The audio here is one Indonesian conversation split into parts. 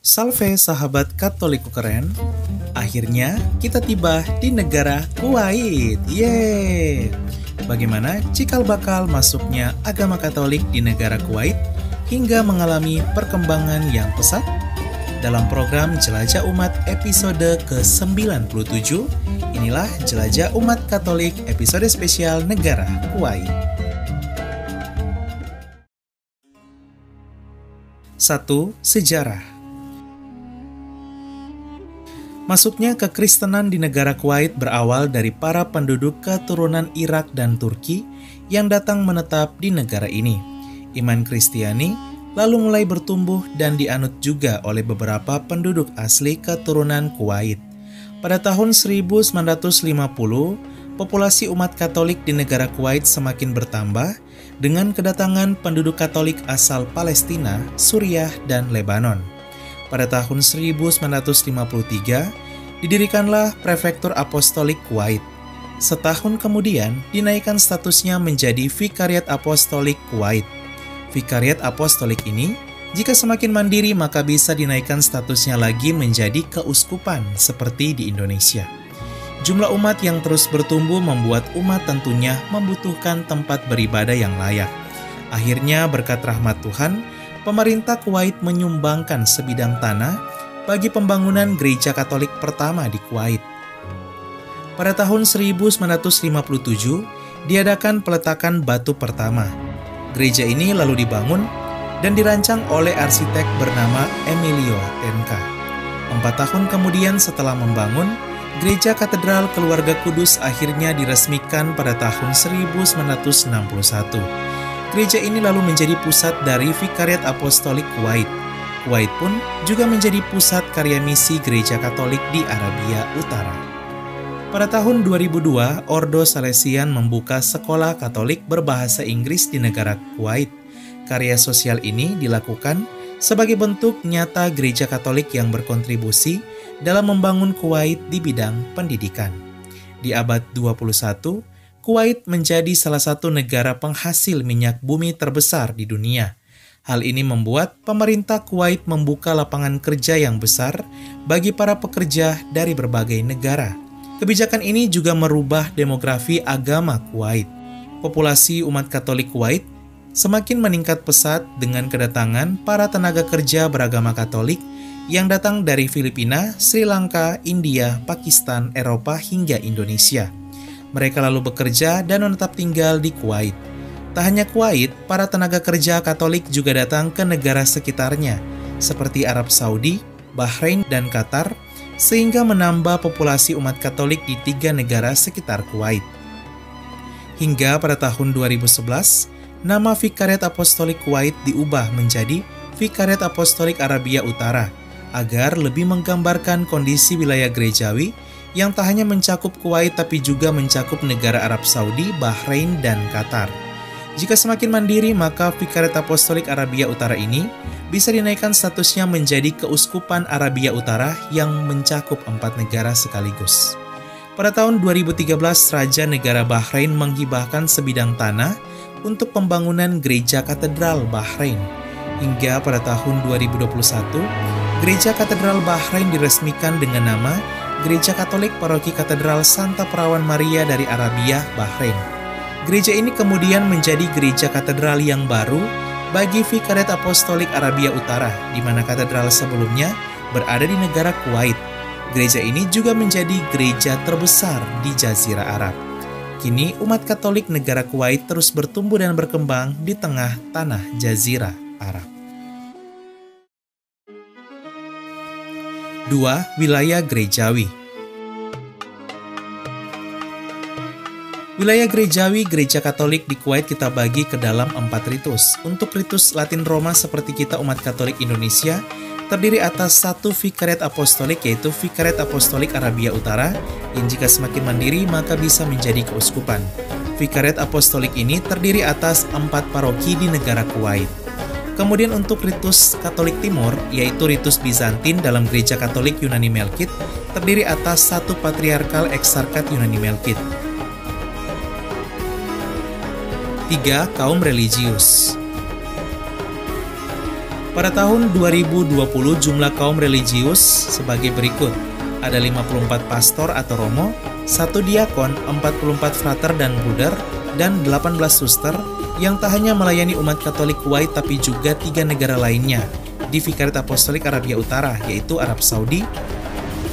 Salve sahabat Katoliku keren, akhirnya kita tiba di negara Kuwait. Yeay! Bagaimana cikal bakal masuknya agama Katolik di negara Kuwait hingga mengalami perkembangan yang pesat? Dalam program Jelajah Umat episode ke-97, inilah Jelajah Umat Katolik episode spesial negara Kuwait. 1. Sejarah. Masuknya kekristenan di negara Kuwait berawal dari para penduduk keturunan Irak dan Turki yang datang menetap di negara ini. Iman Kristiani lalu mulai bertumbuh dan dianut juga oleh beberapa penduduk asli keturunan Kuwait. Pada tahun 1950, populasi umat Katolik di negara Kuwait semakin bertambah dengan kedatangan penduduk Katolik asal Palestina, Suriah, dan Lebanon. Pada tahun 1953, didirikanlah Prefektur Apostolik Kuwait. Setahun kemudian, dinaikkan statusnya menjadi Vikariat Apostolik Kuwait. Vikariat Apostolik ini, jika semakin mandiri maka bisa dinaikkan statusnya lagi menjadi keuskupan seperti di Indonesia. Jumlah umat yang terus bertumbuh membuat umat tentunya membutuhkan tempat beribadah yang layak. Akhirnya berkat rahmat Tuhan, pemerintah Kuwait menyumbangkan sebidang tanah bagi pembangunan gereja Katolik pertama di Kuwait. Pada tahun 1957, diadakan peletakan batu pertama. Gereja ini lalu dibangun dan dirancang oleh arsitek bernama Emilio Tenca. 4 tahun kemudian setelah membangun, Gereja Katedral Keluarga Kudus akhirnya diresmikan pada tahun 1961. Gereja ini lalu menjadi pusat dari Vikariat Apostolik Kuwait. Kuwait pun juga menjadi pusat karya misi Gereja Katolik di Arabia Utara. Pada tahun 2002, Ordo Salesian membuka sekolah Katolik berbahasa Inggris di negara Kuwait. Karya sosial ini dilakukan sebagai bentuk nyata Gereja Katolik yang berkontribusi dalam membangun Kuwait di bidang pendidikan. Di abad 21, Kuwait menjadi salah satu negara penghasil minyak bumi terbesar di dunia. Hal ini membuat pemerintah Kuwait membuka lapangan kerja yang besar bagi para pekerja dari berbagai negara. Kebijakan ini juga merubah demografi agama Kuwait. Populasi umat Katolik Kuwait semakin meningkat pesat dengan kedatangan para tenaga kerja beragama Katolik yang datang dari Filipina, Sri Lanka, India, Pakistan, Eropa, hingga Indonesia. Mereka lalu bekerja dan menetap tinggal di Kuwait. Tak hanya Kuwait, para tenaga kerja Katolik juga datang ke negara sekitarnya, seperti Arab Saudi, Bahrain, dan Qatar, sehingga menambah populasi umat Katolik di 3 negara sekitar Kuwait. Hingga pada tahun 2011, nama Vikariat Apostolik Kuwait diubah menjadi Vikariat Apostolik Arabia Utara, agar lebih menggambarkan kondisi wilayah gerejawi yang tak hanya mencakup Kuwait tapi juga mencakup negara Arab Saudi, Bahrain, dan Qatar. Jika semakin mandiri, maka Vikariat Apostolik Arabia Utara ini bisa dinaikkan statusnya menjadi Keuskupan Arabia Utara yang mencakup 4 negara sekaligus. Pada tahun 2013, Raja Negara Bahrain menghibahkan sebidang tanah untuk pembangunan Gereja Katedral Bahrain. Hingga pada tahun 2021, Gereja Katedral Bahrain diresmikan dengan nama Gereja Katolik Paroki Katedral Santa Perawan Maria dari Arabia, Bahrain. Gereja ini kemudian menjadi gereja katedral yang baru bagi Vikariat Apostolik Arabia Utara, di mana katedral sebelumnya berada di negara Kuwait. Gereja ini juga menjadi gereja terbesar di Jazirah Arab. Kini umat Katolik negara Kuwait terus bertumbuh dan berkembang di tengah tanah Jazirah Arab. 2. Wilayah gerejawi. Wilayah gerejawi Gereja Katolik di Kuwait kita bagi ke dalam 4 ritus. Untuk ritus Latin Roma seperti kita umat Katolik Indonesia, terdiri atas satu vikariat apostolik, yaitu Vikariat Apostolik Arabia Utara, yang jika semakin mandiri maka bisa menjadi keuskupan. Vikariat apostolik ini terdiri atas 4 paroki di negara Kuwait. Kemudian untuk ritus Katolik Timur, yaitu ritus Bizantin dalam Gereja Katolik Yunani Melkit, terdiri atas 1 patriarkal eksarkat Yunani Melkit. 3. Kaum religius. Pada tahun 2020 jumlah kaum religius sebagai berikut. Ada 54 pastor atau romo, 1 diakon, 44 frater dan bruder, dan 18 suster yang tak hanya melayani umat Katolik Kuwait tapi juga 3 negara lainnya di Vikariat Apostolik Arabia Utara, yaitu Arab Saudi,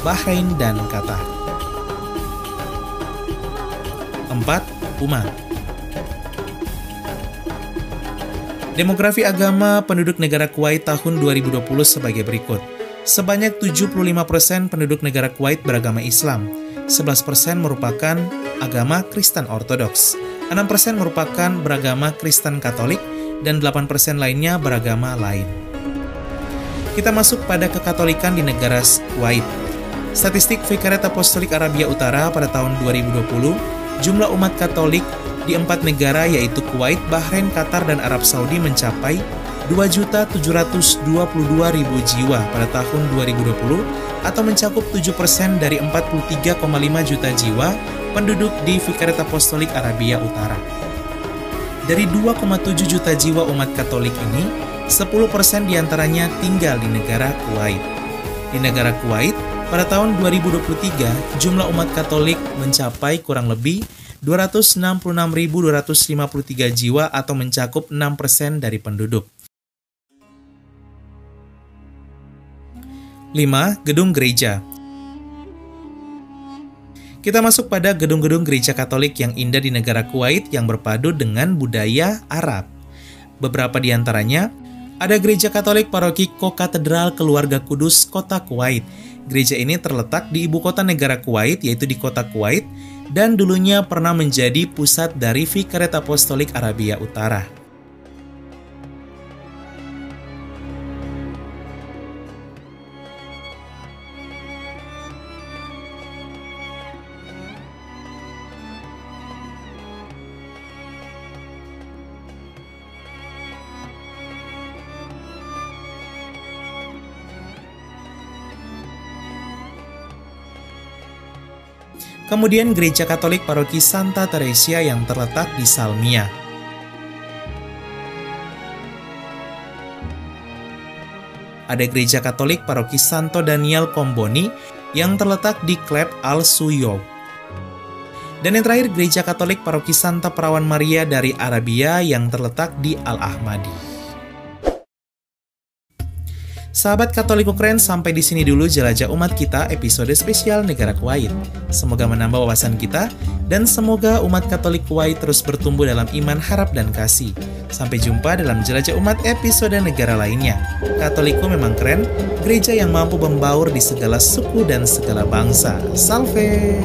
Bahrain, dan Qatar. 4. Umat. Demografi agama penduduk negara Kuwait tahun 2020 sebagai berikut. Sebanyak 75% penduduk negara Kuwait beragama Islam, 11% merupakan agama Kristen Ortodoks, 6% merupakan beragama Kristen Katolik, dan 8% lainnya beragama lain. Kita masuk pada kekatolikan di negara Kuwait. Statistik Vikariat Apostolik Arabia Utara pada tahun 2020, jumlah umat Katolik di 4 negara yaitu Kuwait, Bahrain, Qatar, dan Arab Saudi mencapai 2.722.000 jiwa pada tahun 2020 atau mencakup 7% dari 43,5 juta jiwa penduduk di Vikariat Apostolik Arabia Utara. Dari 2,7 juta jiwa umat Katolik ini, 10% diantaranya tinggal di negara Kuwait. Di negara Kuwait, pada tahun 2023, jumlah umat Katolik mencapai kurang lebih 266.253 jiwa atau mencakup 6% dari penduduk. 5. Gedung gereja. Kita masuk pada gedung-gedung gereja Katolik yang indah di negara Kuwait yang berpadu dengan budaya Arab. Beberapa di antaranya, ada Gereja Katolik Paroki Ko-Katedral Keluarga Kudus, Kota Kuwait. Gereja ini terletak di ibu kota negara Kuwait, yaitu di kota Kuwait, dan dulunya pernah menjadi pusat dari Vikariat Apostolik Arabia Utara. Kemudian Gereja Katolik Paroki Santa Teresia yang terletak di Salmia. Ada Gereja Katolik Paroki Santo Daniel Komboni yang terletak di Kleb Al-Suyou. Dan yang terakhir Gereja Katolik Paroki Santa Perawan Maria dari Arabia yang terletak di Al-Ahmadi. Sahabat Katolik Keren, sampai di sini dulu jelajah umat kita episode spesial negara Kuwait. Semoga menambah wawasan kita dan semoga umat Katolik Kuwait terus bertumbuh dalam iman, harap, dan kasih. Sampai jumpa dalam jelajah umat episode negara lainnya. Katolikku memang keren, gereja yang mampu membaur di segala suku dan segala bangsa. Salve!